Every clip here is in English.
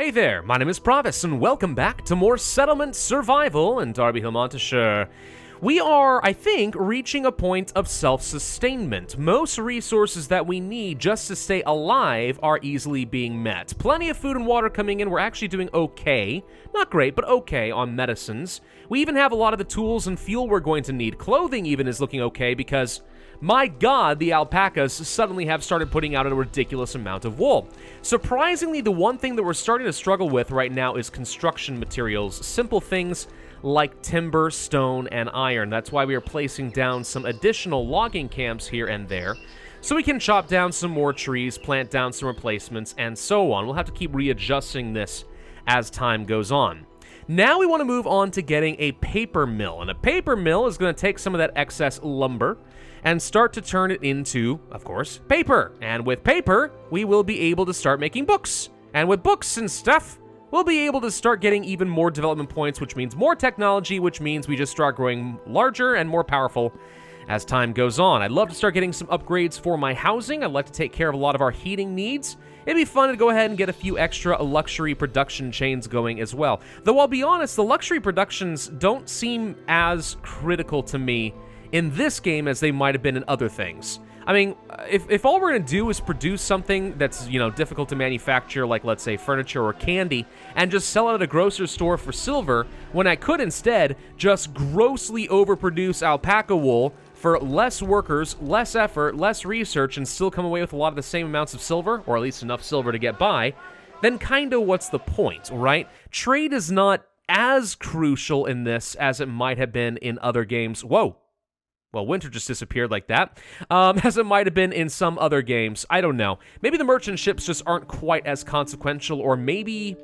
Hey there, my name is Pravus, and welcome back to more Settlement Survival in Darby Hill, Monteshire. We are, I think, reaching a point of self-sustainment. Most resources that we need just to stay alive are easily being met. Plenty of food and water coming in. We're actually doing okay. Not great, but okay on medicines. We even have a lot of the tools and fuel we're going to need. Clothing even is looking okay because, my god, the alpacas suddenly have started putting out a ridiculous amount of wool. Surprisingly, the one thing that we're starting to struggle with right now is construction materials. Simple things like timber, stone, and iron. That's why we are placing down some additional logging camps here and there, so we can chop down some more trees, plant down some replacements, and so on. We'll have to keep readjusting this as time goes on. Now we want to move on to getting a paper mill, and a paper mill is going to take some of that excess lumber and start to turn it into, of course, paper. And with paper, we will be able to start making books. And with books and stuff, we'll be able to start getting even more development points, which means more technology, which means we just start growing larger and more powerful as time goes on. I'd love to start getting some upgrades for my housing. I'd like to take care of a lot of our heating needs. It'd be fun to go ahead and get a few extra luxury production chains going as well. Though I'll be honest, the luxury productions don't seem as critical to me in this game as they might have been in other things. I mean, if all we're going to do is produce something that's, difficult to manufacture, like, let's say, furniture or candy, and just sell it at a grocery store for silver, when I could instead just grossly overproduce alpaca wool for less workers, less effort, less research, and still come away with a lot of the same amounts of silver, or at least enough silver to get by, then kinda what's the point, right? Trade is not as crucial in this as it might have been in other games. Whoa. Well, winter just disappeared like that, as it might have been in some other games. I don't know. Maybe the merchant ships just aren't quite as consequential, or maybe,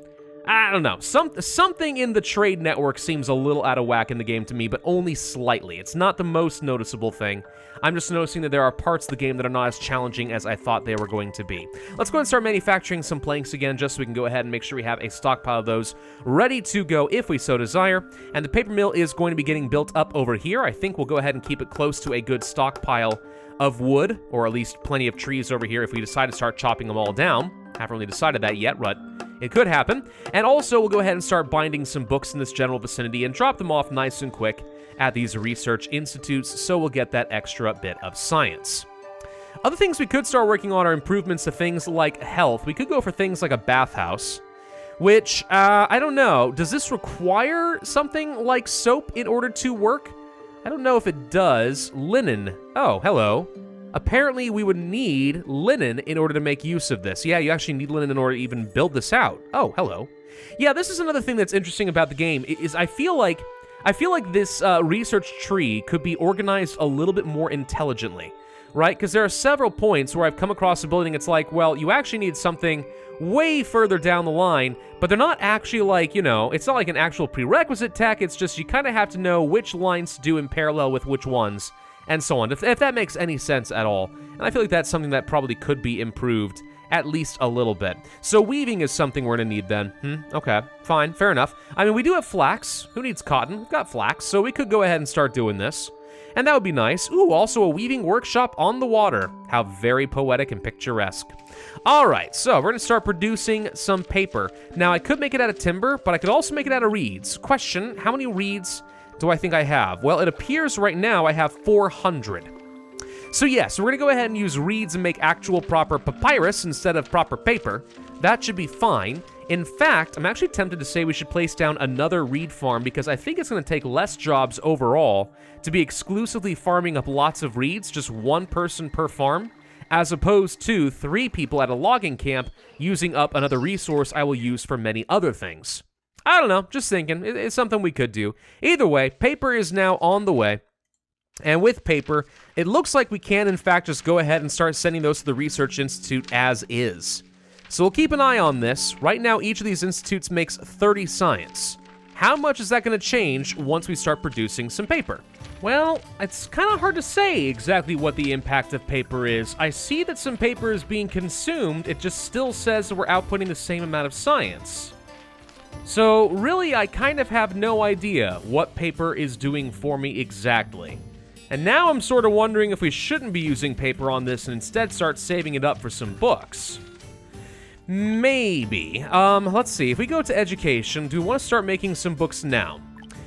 I don't know. Something in the trade network seems a little out of whack in the game to me, but only slightly. It's not the most noticeable thing. I'm just noticing that there are parts of the game that are not as challenging as I thought they were going to be. Let's go and start manufacturing some planks again, just so we can go ahead and make sure we have a stockpile of those ready to go if we so desire. And the paper mill is going to be getting built up over here. I think we'll go ahead and keep it close to a good stockpile of wood, or at least plenty of trees over here if we decide to start chopping them all down. Haven't really decided that yet, but it could happen. And also, we'll go ahead and start binding some books in this general vicinity and drop them off nice and quick at these research institutes, so we'll get that extra bit of science. Other things we could start working on are improvements to things like health. We could go for things like a bathhouse, which, I don't know. Does this require something like soap in order to work? I don't know if it does. Linen. Oh, hello. Apparently, we would need linen in order to make use of this. Yeah, you actually need linen in order to even build this out. Oh, hello. Yeah, this is another thing that's interesting about the game, is I feel like this research tree could be organized a little bit more intelligently, right? Because there are several points where I've come across a building, it's like, well, you actually need something way further down the line, but they're not actually like, it's not like an actual prerequisite tech, it's just you kind of have to know which lines to do in parallel with which ones, and so on, if that makes any sense at all. And I feel like that's something that probably could be improved at least a little bit. So weaving is something we're gonna need then. Okay, fine, fair enough. I mean, we do have flax. Who needs cotton? We've got flax, so we could go ahead and start doing this. And that would be nice. Ooh, also a weaving workshop on the water. How very poetic and picturesque. All right, so we're gonna start producing some paper. Now, I could make it out of timber, but I could also make it out of reeds. Question, how many reeds do I think I have? Well, it appears right now I have 400. So yes, we're gonna go ahead and use reeds and make actual proper papyrus instead of proper paper. That should be fine. In fact, I'm actually tempted to say we should place down another reed farm because I think it's gonna take less jobs overall to be exclusively farming up lots of reeds, just one person per farm, as opposed to 3 people at a logging camp using up another resource I will use for many other things. I don't know, just thinking, it's something we could do. Either way, paper is now on the way. And with paper, it looks like we can, in fact, just go ahead and start sending those to the Research Institute as is. So we'll keep an eye on this. Right now, each of these institutes makes 30 science. How much is that going to change once we start producing some paper? Well, it's kind of hard to say exactly what the impact of paper is. I see that some paper is being consumed, it just still says that we're outputting the same amount of science. So really, I kind of have no idea what paper is doing for me exactly. And now I'm sort of wondering if we shouldn't be using paper on this and instead start saving it up for some books. Maybe. Let's see. If we go to education, do we want to start making some books now?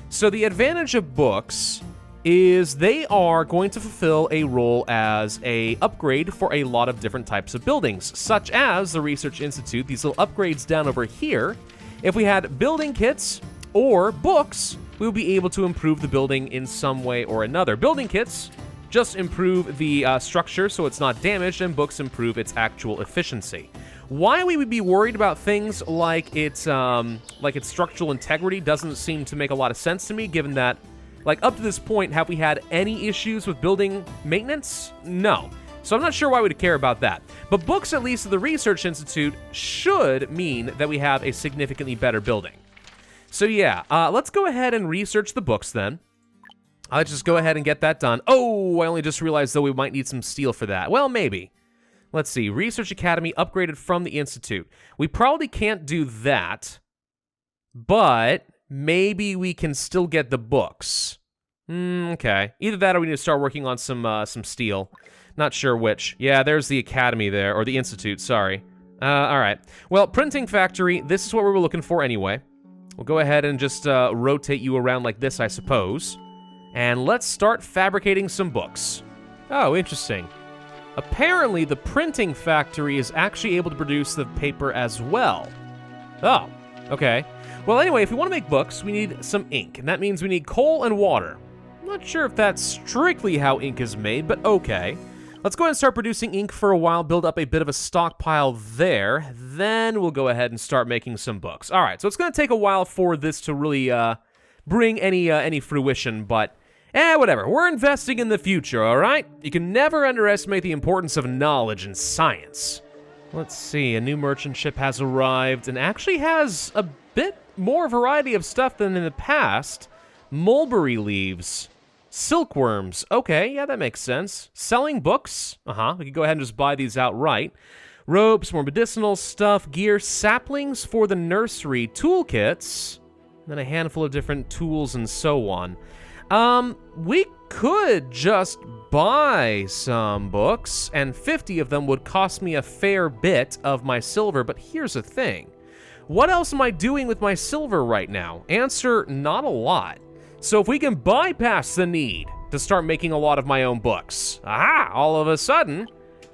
So the advantage of books is they are going to fulfill a role as a upgrade for a lot of different types of buildings, such as the Research Institute, these little upgrades down over here. If we had building kits or books, we would be able to improve the building in some way or another. Building kits just improve the structure so it's not damaged, and books improve its actual efficiency. Why we would be worried about things like its structural integrity doesn't seem to make a lot of sense to me, given that, like, up to this point, have we had any issues with building maintenance? No. So I'm not sure why we'd care about that. But books, at least at the Research Institute, should mean that we have a significantly better building. So yeah, let's go ahead and research the books then. Let's just go ahead and get that done. Oh, I only just realized, though, we might need some steel for that. Well, maybe. Let's see. Research Academy upgraded from the Institute. We probably can't do that, but maybe we can still get the books. Okay. Either that or we need to start working on some steel. Not sure which. Yeah, there's the Academy there, or the Institute, sorry. All right. Well, Printing Factory, this is what we were looking for anyway. We'll go ahead and just rotate you around like this, I suppose. And let's start fabricating some books. Oh, interesting. Apparently, the Printing Factory is actually able to produce the paper as well. Oh, okay. Well, anyway, if we want to make books, we need some ink, and that means we need coal and water. I'm not sure if that's strictly how ink is made, but okay. Let's go ahead and start producing ink for a while, build up a bit of a stockpile there, then we'll go ahead and start making some books. All right, so it's going to take a while for this to really bring any fruition, but whatever. We're investing in the future, all right? You can never underestimate the importance of knowledge and science. Let's see, a new merchant ship has arrived and actually has a bit more variety of stuff than in the past. Mulberry leaves. Silkworms. Okay, yeah, that makes sense. Selling books. We could go ahead and just buy these outright. Ropes, more medicinal stuff, gear, saplings for the nursery, toolkits, then a handful of different tools and so on. We could just buy some books, and 50 of them would cost me a fair bit of my silver, but here's the thing. What else am I doing with my silver right now? Answer, not a lot. So if we can bypass the need to start making a lot of my own books, all of a sudden,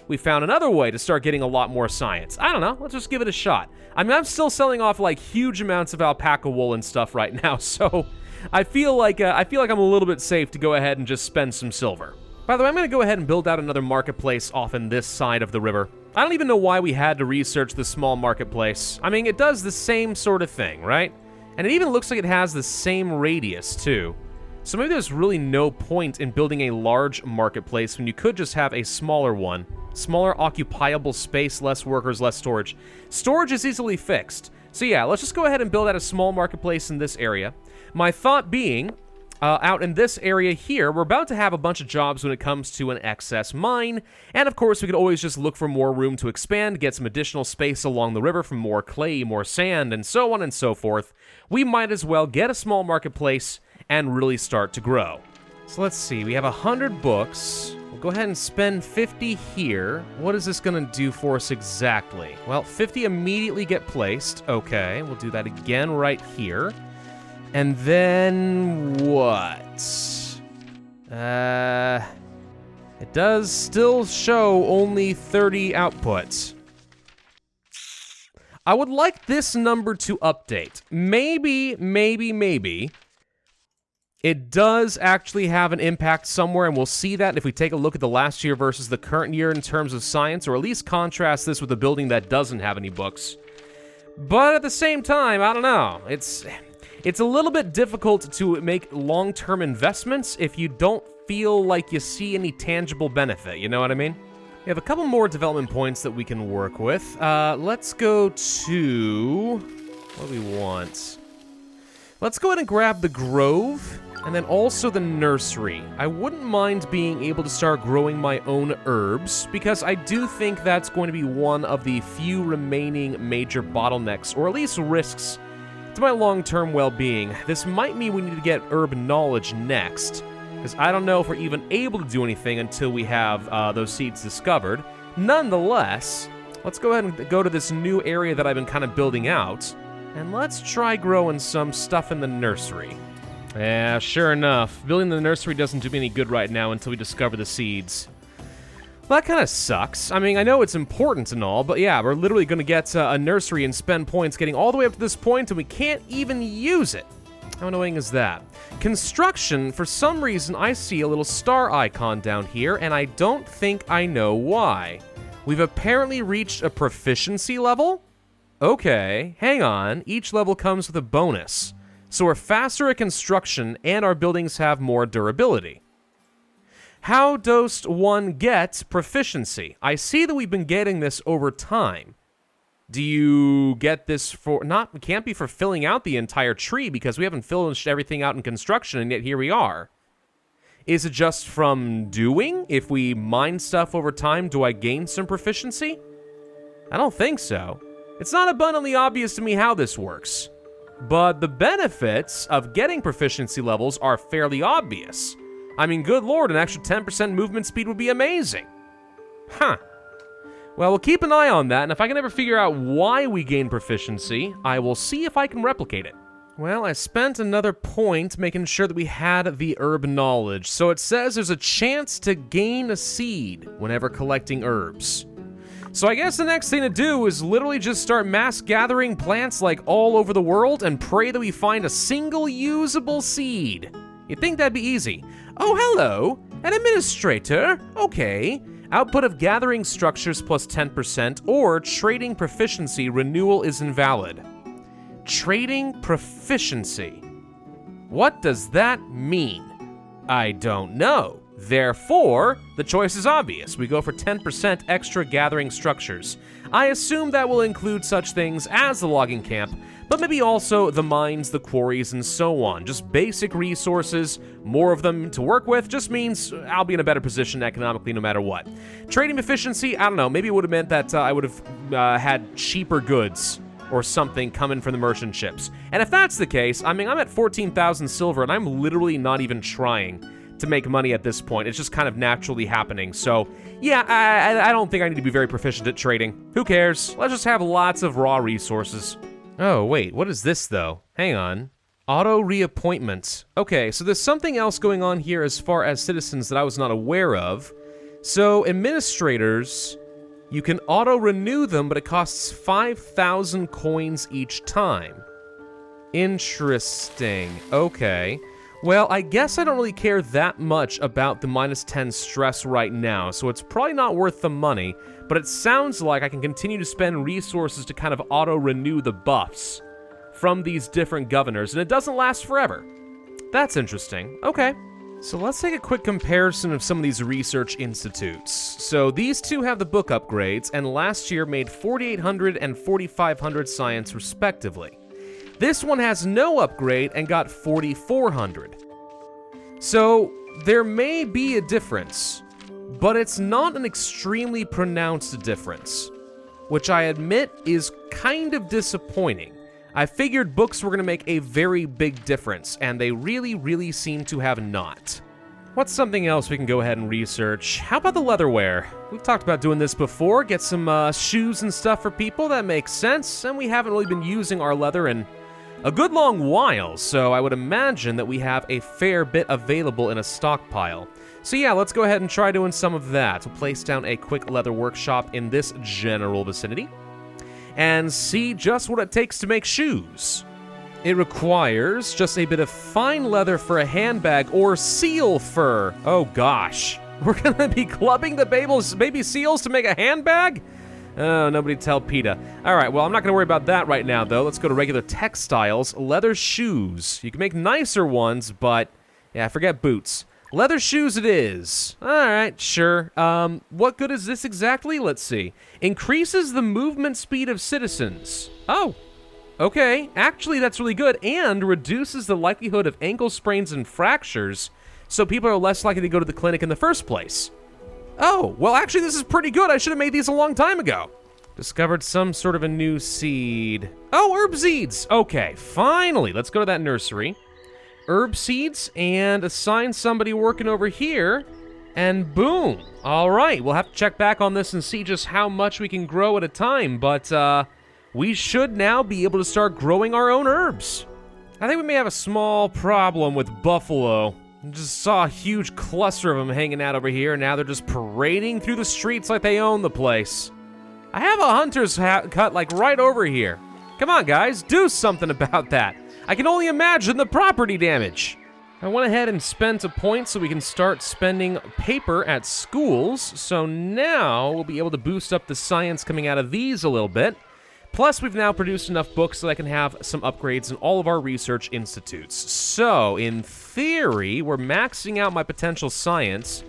we found another way to start getting a lot more science. I don't know, let's just give it a shot. I mean, I'm still selling off like huge amounts of alpaca wool and stuff right now, so I feel like I'm a little bit safe to go ahead and just spend some silver. By the way, I'm going to go ahead and build out another marketplace off in this side of the river. I don't even know why we had to research the small marketplace. I mean, it does the same sort of thing, right? And it even looks like it has the same radius, too. So maybe there's really no point in building a large marketplace when you could just have a smaller one. Smaller occupiable space, less workers, less storage. Storage is easily fixed. So yeah, let's just go ahead and build out a small marketplace in this area. My thought being, out in this area here, we're about to have a bunch of jobs when it comes to an excess mine, and of course we could always just look for more room to expand, get some additional space along the river for more clay, more sand, and so on and so forth. We might as well get a small marketplace and really start to grow. So let's see, we have 100 books. We'll go ahead and spend 50 here. What is this gonna do for us exactly? Well, 50 immediately get placed. Okay, we'll do that again right here. And then what? It does still show only 30 outputs. I would like this number to update. Maybe it does actually have an impact somewhere, and we'll see that if we take a look at the last year versus the current year in terms of science, or at least contrast this with a building that doesn't have any books. But at the same time, I don't know. It's a little bit difficult to make long-term investments if you don't feel like you see any tangible benefit, you know what I mean? We have a couple more development points that we can work with. Let's go to... what do we want? Let's go ahead and grab the Grove, and then also the Nursery. I wouldn't mind being able to start growing my own herbs, because I do think that's going to be one of the few remaining major bottlenecks, or at least risks, to my long-term well-being. This might mean we need to get herb knowledge next, because I don't know if we're even able to do anything until we have those seeds discovered. Nonetheless, let's go ahead and go to this new area that I've been kind of building out, and let's try growing some stuff in the nursery. Yeah, sure enough, building the nursery doesn't do me any good right now until we discover the seeds. Well, that kind of sucks. I mean, I know it's important and all, but yeah, we're literally going to get a nursery and spend points getting all the way up to this point, and we can't even use it. How annoying is that? Construction, for some reason, I see a little star icon down here, and I don't think I know why. We've apparently reached a proficiency level? Okay, hang on. Each level comes with a bonus. So we're faster at construction, and our buildings have more durability. How does one get proficiency? I see that we've been getting this over time. Do you get this for, it can't be for filling out the entire tree because we haven't finished everything out in construction and yet here we are. Is it just from doing? If we mine stuff over time, do I gain some proficiency? I don't think so. It's not abundantly obvious to me how this works. But the benefits of getting proficiency levels are fairly obvious. I mean, good lord, an extra 10% movement speed would be amazing. Huh. Well, we'll keep an eye on that, and if I can ever figure out why we gain proficiency, I will see if I can replicate it. Well, I spent another point making sure that we had the herb knowledge. So it says there's a chance to gain a seed whenever collecting herbs. So I guess the next thing to do is literally just start mass gathering plants like all over the world and pray that we find a single usable seed. You'd think that'd be easy. Oh, hello, an administrator. Okay. Output of gathering structures plus 10% or trading proficiency renewal is invalid. Trading proficiency. What does that mean? I don't know. Therefore, the choice is obvious. We go for 10% extra gathering structures. I assume that will include such things as the logging camp, but maybe also the mines, the quarries, and so on. Just basic resources, more of them to work with, just means I'll be in a better position economically no matter what. Trading efficiency, I don't know, maybe it would have meant that I would have had cheaper goods or something coming from the merchant ships. And if that's the case, I mean, I'm at 14,000 silver, and I'm literally not even trying to make money at this point. It's just kind of naturally happening. So, yeah, I don't think I need to be very proficient at trading. Who cares? Let's just have lots of raw resources. Oh, wait, what is this, though? Hang on. Auto reappointment. Okay, so there's something else going on here as far as citizens that I was not aware of. So, administrators, you can auto-renew them, but it costs 5,000 coins each time. Interesting. Okay. Well, I guess I don't really care that much about the minus 10 stress right now, so it's probably not worth the money, but it sounds like I can continue to spend resources to kind of auto-renew the buffs from these different governors, and it doesn't last forever. That's interesting. Okay. So let's take a quick comparison of some of these research institutes. So these two have the book upgrades, and last year made 4,800 and 4,500 science respectively. This one has no upgrade and got 4,400. So there may be a difference, but it's not an extremely pronounced difference, which I admit is kind of disappointing. I figured books were going to make a very big difference, and they really, really seem to have not. What's something else we can go ahead and research? How about the leatherwear? We've talked about doing this before, get some shoes and stuff for people, that makes sense, and we haven't really been using our leather in a good long while, so I would imagine that we have a fair bit available in a stockpile. So yeah, let's go ahead and try doing some of that. We'll place down a quick leather workshop in this general vicinity and see just what it takes to make shoes. It requires just a bit of fine leather for a handbag or seal fur. Oh gosh, we're gonna be clubbing the baby seals to make a handbag? Oh, nobody tell PETA. All right, well, I'm not going to worry about that right now, though. Let's go to regular textiles. Leather shoes. You can make nicer ones, but yeah, forget boots. Leather shoes it is. All right, sure. What good is this exactly? Let's see. Increases the movement speed of citizens. Oh, okay. Actually, that's really good, and reduces the likelihood of ankle sprains and fractures, so people are less likely to go to the clinic in the first place. Oh, well, actually, this is pretty good. I should have made these a long time ago. Discovered some sort of a new seed. Oh, herb seeds. Okay, finally. Let's go to that nursery. Herb seeds, and assign somebody working over here. And boom. All right, we'll have to check back on this and see just how much we can grow at a time, but we should now be able to start growing our own herbs. I think we may have a small problem with buffalo. I just saw a huge cluster of them hanging out over here, and now they're just parading through the streets like they own the place. I have a hunter's cut like right over here. Come on, guys, do something about that. I can only imagine the property damage. I went ahead and spent a point so we can start spending paper at schools. So now we'll be able to boost up the science coming out of these a little bit. Plus, we've now produced enough books so that I can have some upgrades in all of our research institutes. So, in theory, we're maxing out my potential science.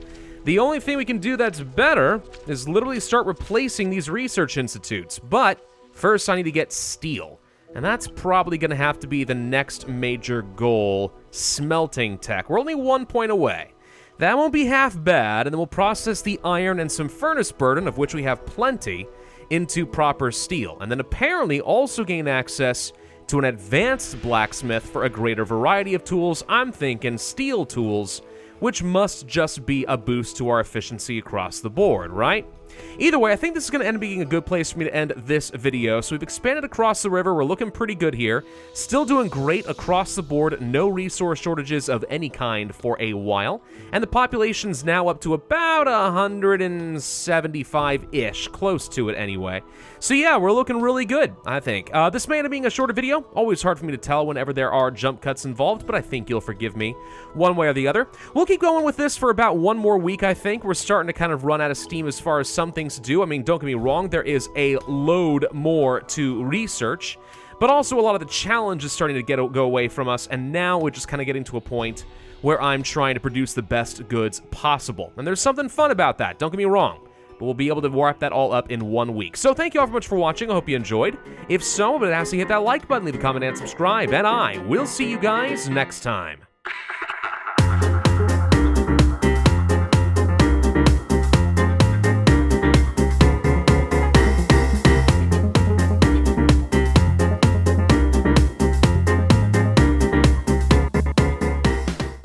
The only thing we can do that's better is literally start replacing these research institutes. But first, I need to get steel. And that's probably going to have to be the next major goal, smelting tech. We're only 1 point away. That won't be half bad, and then we'll process the iron and some furnace burden, of which we have plenty, into proper steel. And then apparently also gain access to an advanced blacksmith for a greater variety of tools. I'm thinking steel tools, which must just be a boost to our efficiency across the board, right? Either way, I think this is going to end up being a good place for me to end this video. So we've expanded across the river. We're looking pretty good here. Still doing great across the board. No resource shortages of any kind for a while. And the population's now up to about 175-ish. Close to it anyway. So yeah, we're looking really good, I think. This may end up being a shorter video. Always hard for me to tell whenever there are jump cuts involved, but I think you'll forgive me one way or the other. We'll keep going with this for about 1 more week, I think. We're starting to kind of run out of steam as far as some things to do. I mean, don't get me wrong, there is a load more to research, but also a lot of the challenge is starting to go away from us, and now we're just kind of getting to a point where I'm trying to produce the best goods possible. And there's something fun about that, don't get me wrong, but we'll be able to wrap that all up in 1 week. So thank you all very much for watching. I hope you enjoyed. If so, I'm going to ask you to hit that like button, leave a comment, and subscribe, and I will see you guys next time.